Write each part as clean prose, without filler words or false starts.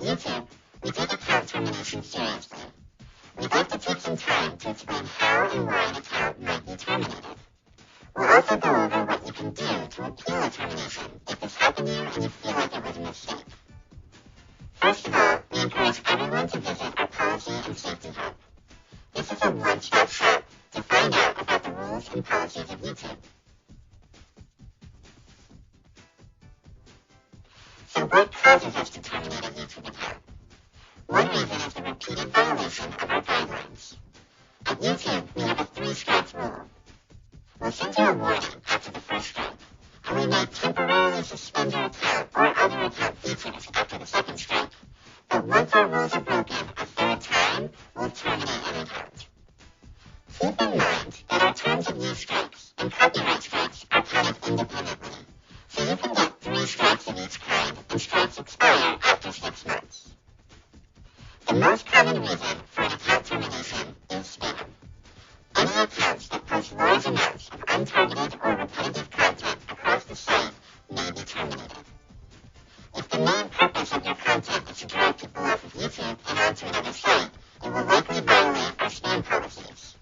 YouTube, we take account termination seriously. We'd like to take some time to explain how and why an account might be terminated. We'll also go over what you can do to appeal a termination if this happened to you and you feel like it was a mistake. First of all, we encourage everyone to visit our Policy and Safety Hub. This is a one-stop shop to find out about the rules and policies of YouTube. So what causes us to terminate a YouTube account? One reason is the repeated violation of our guidelines. At YouTube, we have a 3-strike rule. We'll send you a warning after the first strike, and we may temporarily suspend your account or other account features after the second strike. But once our rules are broken a third time, we'll terminate an account. Keep in mind that our terms of use strikes and copyright strikes are counted independently, so you can get 3 strikes of each kind, and strikes expire after 6 months. The most common reason for an account termination is spam. Any accounts that post large amounts of untargeted or repetitive content across the site may be terminated. If the main purpose of your content is to drive people off of YouTube and onto another site, it will likely violate our spam policies.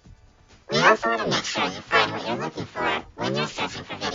We also want to make sure you find what you're looking for when you're searching for videos.